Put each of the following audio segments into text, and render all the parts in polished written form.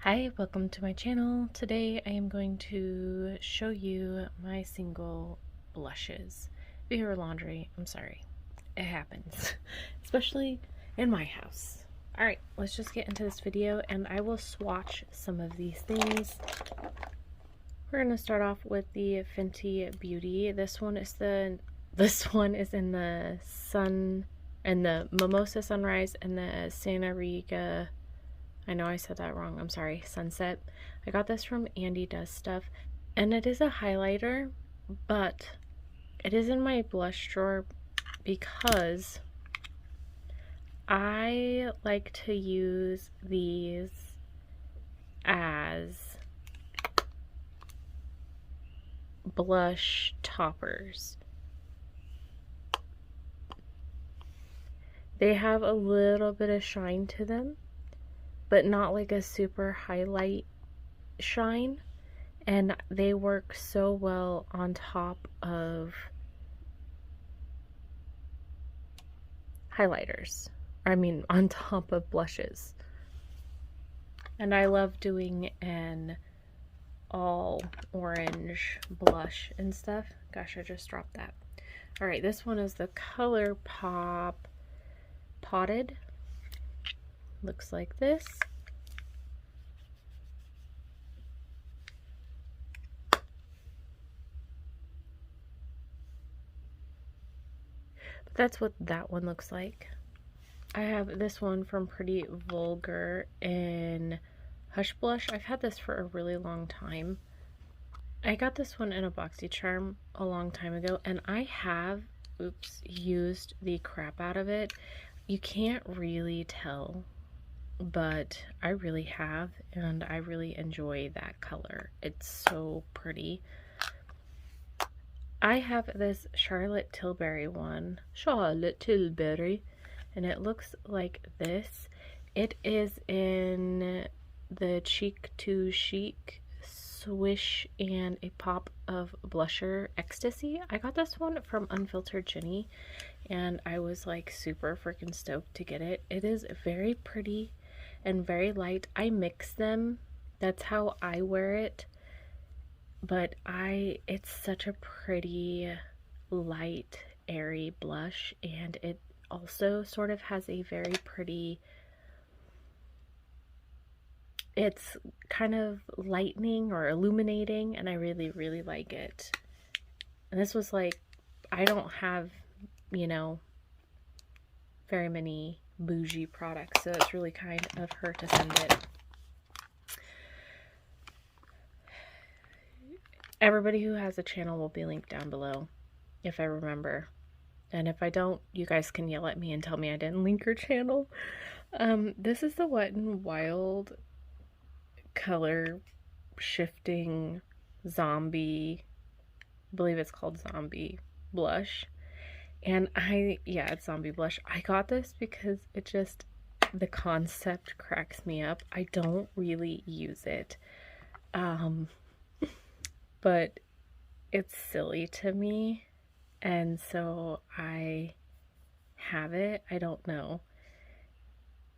Hi, welcome to my channel. Today I am going to show you my single blushes. If you hear laundry, I'm sorry. It happens, especially in my house. Alright, let's just get into this video and I will swatch some of these things. We're going to start off with the Fenty Beauty. This one is in the sun and the Mimosa Sunrise and the Santa Riga. I know I said that wrong. I'm sorry. Sunset. I got this from Andy Does Stuff. And it is a highlighter, but it is in my blush drawer because I like to use these as blush toppers. They have a little bit of shine to them, but not like a super highlight shine, and they work so well on top of highlighters. I mean, on top of blushes. And I love doing an all orange blush and stuff. Gosh, I just dropped that. Alright, this one is the ColourPop Potted. Looks like this. But that's what that one looks like. I have this one from Pretty Vulgar in Hush Blush. I've had this for a really long time. I got this one in a BoxyCharm a long time ago, and I have, used the crap out of it. You can't really tell, but I really have, and I really enjoy that color. It's so pretty. I have this Charlotte Tilbury one. Charlotte Tilbury. And it looks like this. It is in the Cheek to Chic Swish and a Pop of Blusher Ecstasy. I got this one from Unfiltered Jenny, and I was like super freaking stoked to get it. It is very pretty and very light. I mix them. That's how I wear it. But it's such a pretty, light, airy blush, and it also sort of has a very pretty, it's kind of lightening or illuminating, and I really, really like it. And this was like, I don't have, very many bougie products, so it's really kind of her to send it. Everybody who has a channel will be linked down below, if I remember. And if I don't, you guys can yell at me and tell me I didn't link your channel. This is the Wet n Wild color shifting zombie, I believe it's called zombie blush. And it's zombie blush. I got this because it just, the concept cracks me up. I don't really use it. But it's silly to me. And so I have it. I don't know.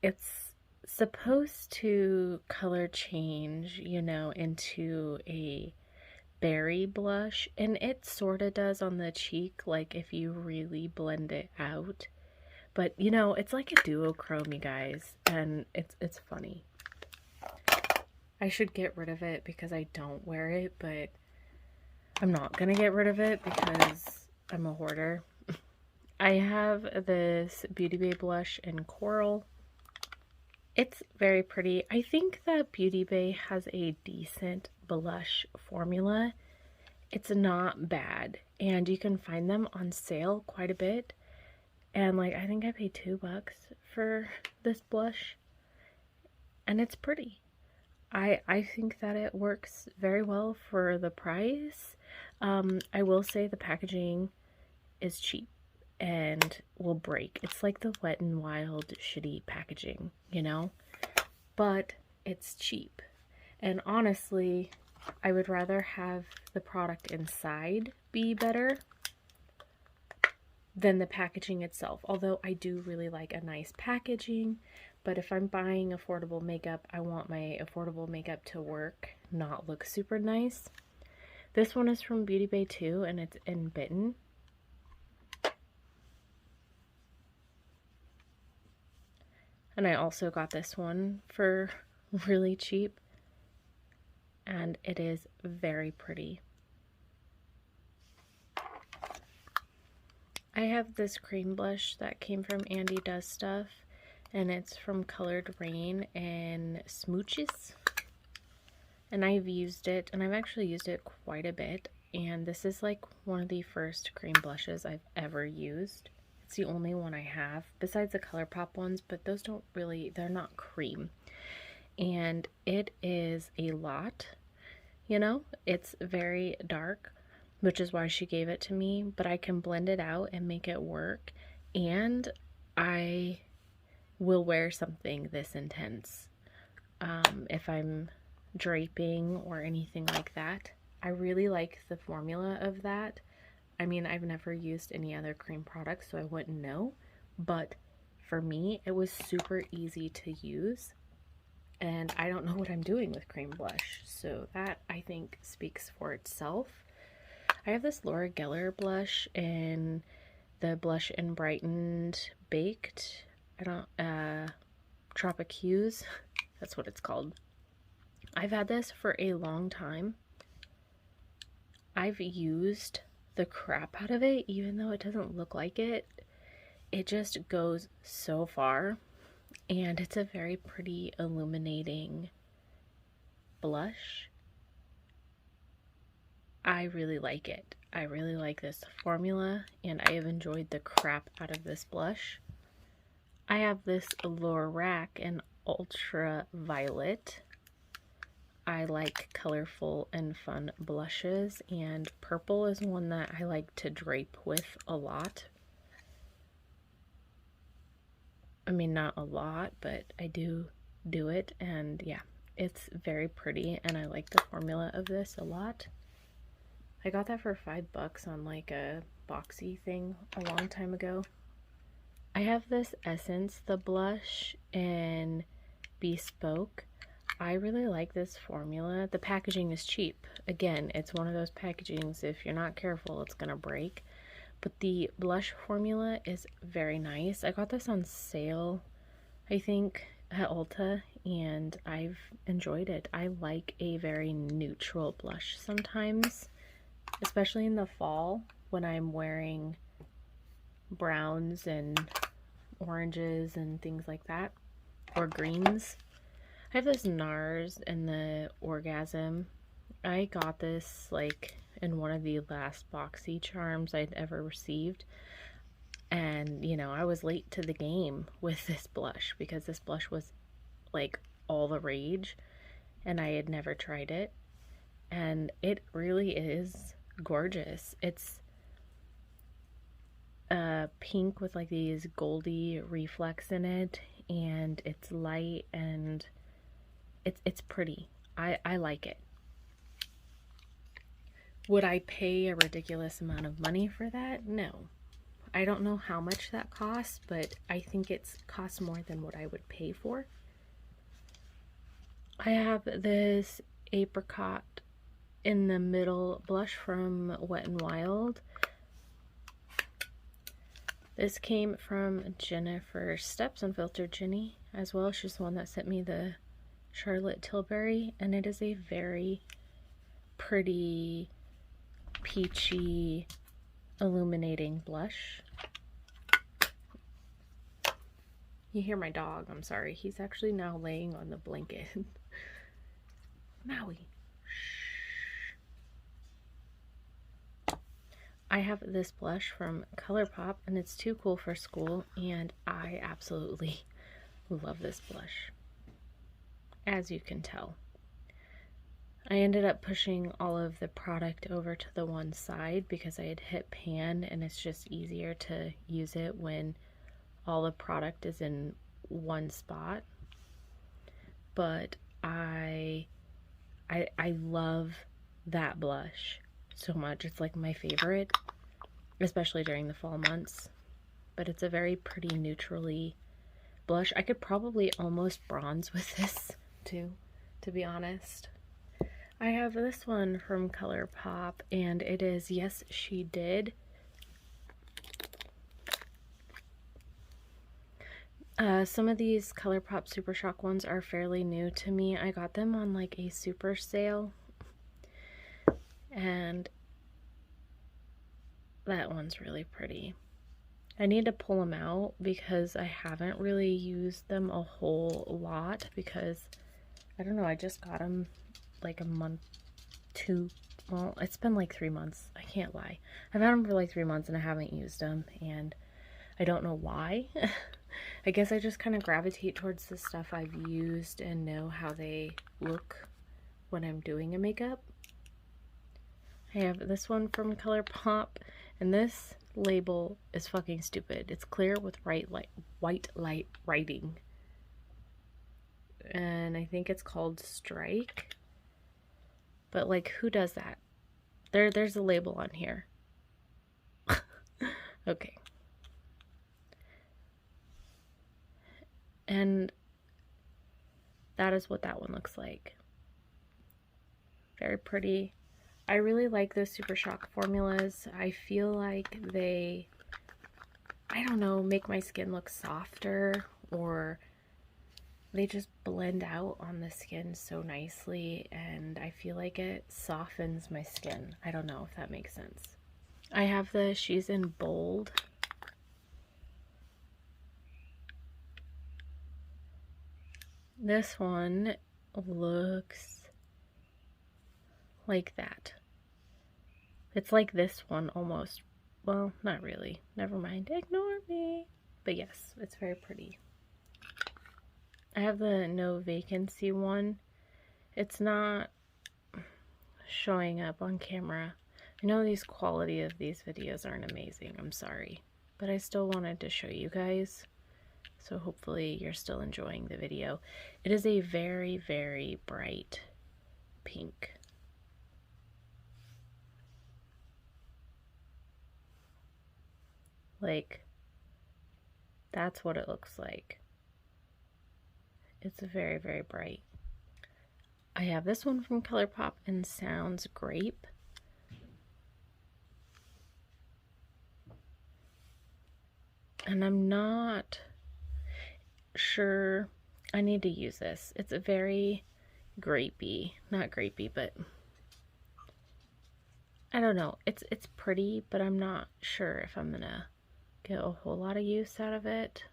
It's supposed to color change, into a berry blush. And it sort of does on the cheek, like if you really blend it out. But, it's like a duochrome, you guys. And it's funny. I should get rid of it because I don't wear it, but I'm not gonna get rid of it because I'm a hoarder. I have this Beauty Bay blush in Coral. It's very pretty. I think that Beauty Bay has a decent blush formula. It's not bad, and you can find them on sale quite a bit. And I think I paid $2 for this blush, and it's pretty. I think that it works very well for the price. I will say the packaging is cheap and will break. It's like the Wet n Wild shitty packaging, but it's cheap. And honestly, I would rather have the product inside be better than the packaging itself. Although I do really like a nice packaging, But if I'm buying affordable makeup, I want my affordable makeup to work, not look super nice. This one is from Beauty Bay too, and it's in Bitten. And I also got this one for really cheap. And it is very pretty. I have this cream blush that came from Andy Does Stuff, and it's from Colored Rain and Smooches. And I've used it, and I've actually used it quite a bit. And this is like one of the first cream blushes I've ever used. It's the only one I have, besides the ColourPop ones, but those don't really, they're not cream. And it is a lot, you know? It's very dark, which is why she gave it to me, but I can blend it out and make it work. And I will wear something this intense if I'm draping or anything like that. I really like the formula of that. I mean, I've never used any other cream products, so I wouldn't know, but for me, it was super easy to use, and I don't know what I'm doing with cream blush, so that, I think, speaks for itself. I have this Laura Geller blush in the Blush and Brightened Baked, Tropic Hues, that's what it's called. I've had this for a long time. I've used the crap out of it, even though it doesn't look like it. It just goes so far, and it's a very pretty illuminating blush. I really like it. I really like this formula, and I have enjoyed the crap out of this blush. I have this Lorac in Ultra Violet. I like colorful and fun blushes, and purple is one that I like to drape with a lot. I mean, not a lot, but I do it, and yeah, it's very pretty, and I like the formula of this a lot. I got that for $5 on like a boxy thing a long time ago. I have this Essence, the blush in Bespoke. I really like this formula. The packaging is cheap. Again, it's one of those packagings, if you're not careful, it's gonna break. But the blush formula is very nice. I got this on sale, I think, at Ulta, and I've enjoyed it. I like a very neutral blush sometimes, especially in the fall when I'm wearing browns and oranges and things like that, or greens. I have this NARS in the Orgasm. I got this like in one of the last boxy charms I'd ever received, and you know, I was late to the game with this blush because this blush was like all the rage and I had never tried it, and it really is gorgeous. It's pink with like these goldy reflex in it, and it's light, and it's pretty. I like it. Would I pay a ridiculous amount of money for that? No. I don't know how much that costs, but I think it's costs more than what I would pay for. I have this Apricot in the Middle blush from Wet n Wild. This came from Jennifer Steps, Unfiltered Jenny, as well. She's the one that sent me the Charlotte Tilbury, and it is a very pretty, peachy, illuminating blush. You hear my dog, I'm sorry. He's actually now laying on the blanket. Maui. Shh. I have this blush from ColourPop, and it's too cool for school, and I absolutely love this blush, as you can tell. I ended up pushing all of the product over to the one side because I had hit pan, and it's just easier to use it when all the product is in one spot. But I love that blush so much. It's like my favorite, especially during the fall months. But it's a very pretty neutrally blush. I could probably almost bronze with this too, to be honest. I have this one from ColourPop, and it is Yes She Did. Some of these ColourPop Super Shock ones are fairly new to me. I got them on like a super sale, and that one's really pretty. I need to pull them out because I haven't really used them a whole lot because, I don't know, I just got them like a month, well, it's been like 3 months. I can't lie. I've had them for like 3 months and I haven't used them, and I don't know why. I guess I just kind of gravitate towards the stuff I've used and know how they look when I'm doing a makeup. I have this one from ColourPop, and this label is fucking stupid. It's clear with white light writing, and I think it's called Strike. But like, who does that? There's a label on here. Okay. And that is what that one looks like. Very pretty. I really like those Super Shock formulas. I feel like they, I don't know, make my skin look softer, or they just blend out on the skin so nicely, and I feel like it softens my skin. I don't know if that makes sense. I have the She's in Bold. This one looks like that. It's like this one almost. Well, not really. Never mind. Ignore me. But yes, it's very pretty. I have the No Vacancy one. It's not showing up on camera. I know these quality of these videos aren't amazing. I'm sorry. But I still wanted to show you guys. So hopefully you're still enjoying the video. It is a very, very bright pink. Like, that's what it looks like. It's very, very bright. I have this one from ColourPop and Sounds Grape. And I'm not sure. I need to use this. It's a very grapey. Not grapey, but I don't know. It's pretty, but I'm not sure if I'm gonna get a whole lot of use out of it.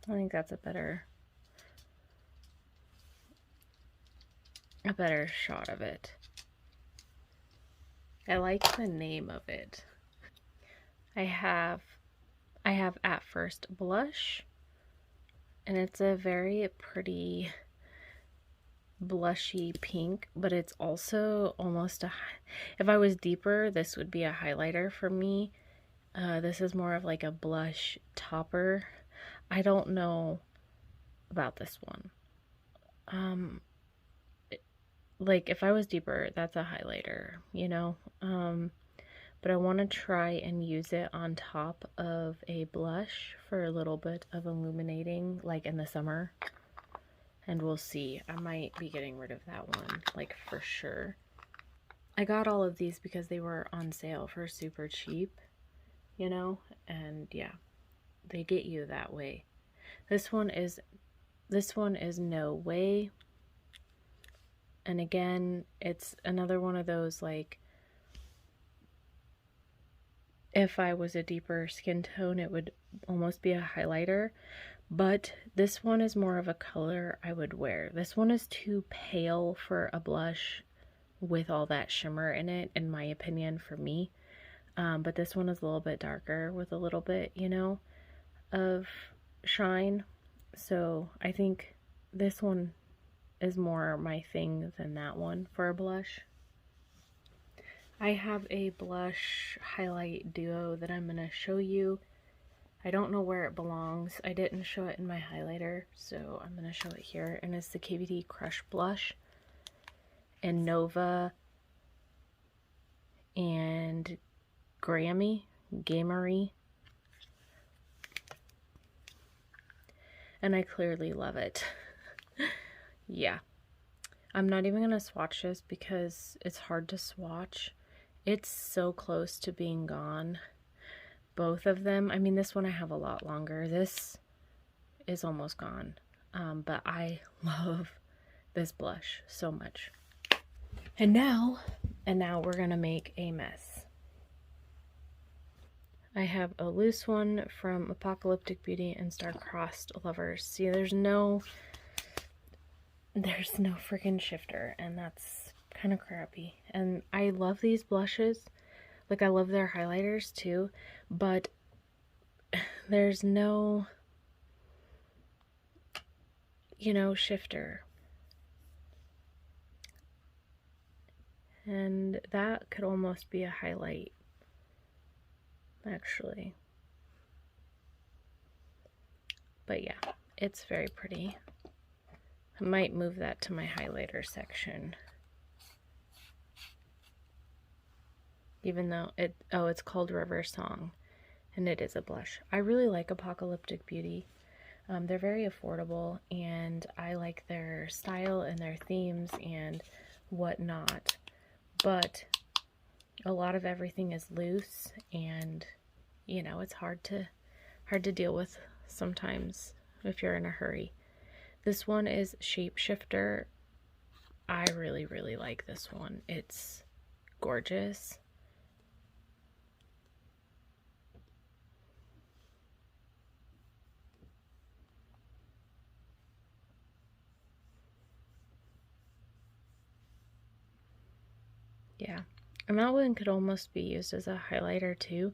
I think that's a better shot of it. I like the name of it. I have At First Blush, and it's a very pretty blushy pink, but it's also almost a, if I was deeper, this would be a highlighter for me. This is more of like a blush topper. I don't know about this one. Like if I was deeper, that's a highlighter, you know? But I want to try and use it on top of a blush for a little bit of illuminating, like in the summer. And we'll see. I might be getting rid of that one, like for sure. I got all of these because they were on sale for super cheap, you know? And yeah, they get you that way. This one is No Way. And again, it's another one of those, like, if I was a deeper skin tone, it would almost be a highlighter. But this one is more of a color I would wear. This one is too pale for a blush with all that shimmer in it, in my opinion, for me. But this one is a little bit darker with a little bit, you know, of shine. So I think this one is more my thing than that one for a blush. I have a blush highlight duo that I'm going to show you. I don't know where it belongs. I didn't show it in my highlighter, so I'm going to show it here. And it's the KVD Crush Blush in Nova and Gamery, and I clearly love it. Yeah. I'm not even going to swatch this because it's hard to swatch. It's so close to being gone. Both of them. I mean, this one I have a lot longer. This is almost gone. But I love this blush so much. And now we're going to make a mess. I have a loose one from Apocalyptic Beauty and Star-Crossed Lovers. See, there's no freaking shifter, and that's kind of crappy. And I love these blushes. Like, I love their highlighters too, but there's no, you know, shifter. And that could almost be a highlight, actually. But yeah, it's very pretty. I might move that to my highlighter section. Even though it's called River Song, and it is a blush. I really like Apocalyptic Beauty. They're very affordable, and I like their style and their themes and whatnot. But a lot of everything is loose, and you know, it's hard to deal with sometimes if you're in a hurry. This one is Shapeshifter. I really, really like this one. It's gorgeous. Yeah, and that one could almost be used as a highlighter too,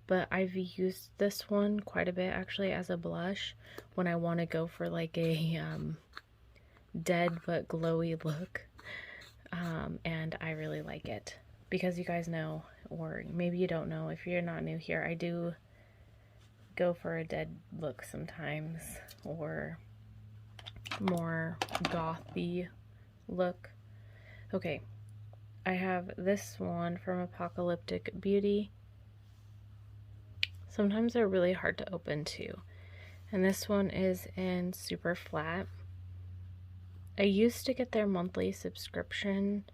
but I've used this one quite a bit actually as a blush when I want to go for like a dead but glowy look, and I really like it because you guys know, or maybe you don't know if you're not new here, I do go for a dead look sometimes, or more gothy look. Okay, I have this one from Apocalyptic Beauty. Sometimes they're really hard to open too. And this one is in Super Flat. I used to get their monthly subscription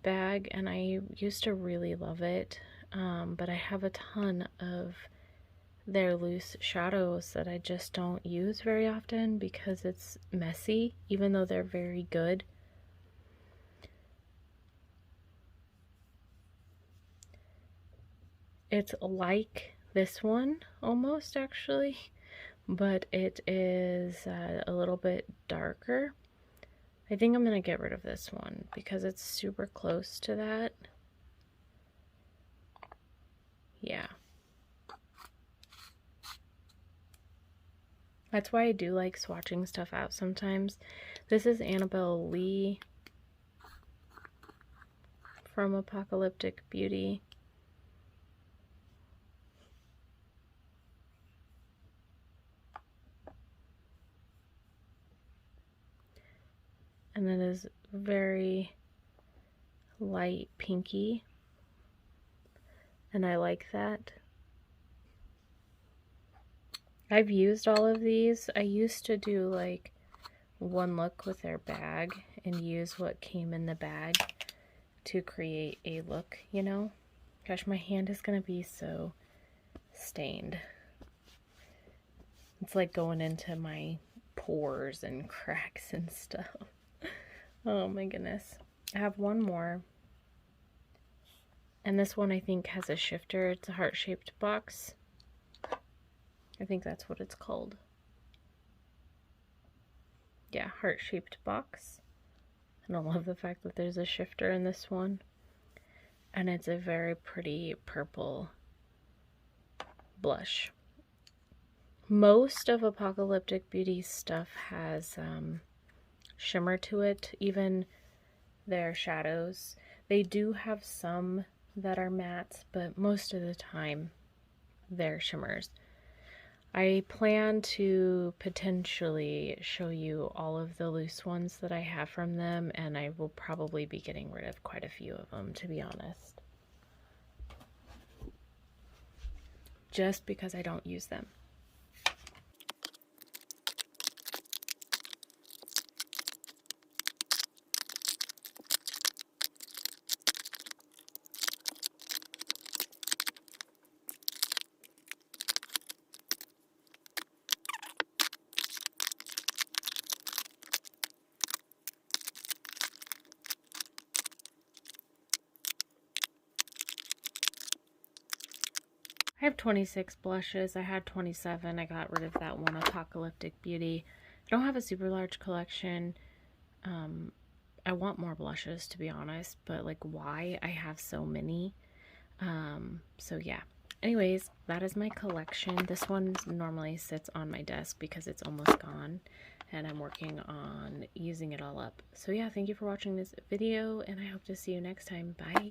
bag, and I used to really love it. But I have a ton of their loose shadows that I just don't use very often because it's messy, even though they're very good. It's like this one almost, actually, but it is a little bit darker. I think I'm going to get rid of this one because it's super close to that. Yeah. That's why I do like swatching stuff out sometimes. This is Annabelle Lee from Apocalyptic Beauty. And it is very light pinky, and I like that. I've used all of these. I used to do like one look with their bag and use what came in the bag to create a look, you know? Gosh, my hand is gonna be so stained. It's like going into my pores and cracks and stuff. Oh my goodness. I have one more. And this one I think has a shifter. It's a heart-shaped box. I think that's what it's called. Yeah, heart-shaped box. And I love the fact that there's a shifter in this one. And it's a very pretty purple blush. Most of Apocalyptic Beauty stuff has shimmer to it, even their shadows. They do have some that are mattes, but most of the time they're shimmers. I plan to potentially show you all of the loose ones that I have from them, and I will probably be getting rid of quite a few of them, to be honest. just because I don't use them. I have 26 blushes. I had 27. I got rid of that one, Apocalyptic Beauty. I don't have a super large collection. I want more blushes, to be honest, but like, why? I have so many. So yeah. Anyways, that is my collection. This one normally sits on my desk because it's almost gone, and I'm working on using it all up. So yeah, thank you for watching this video, and I hope to see you next time. Bye.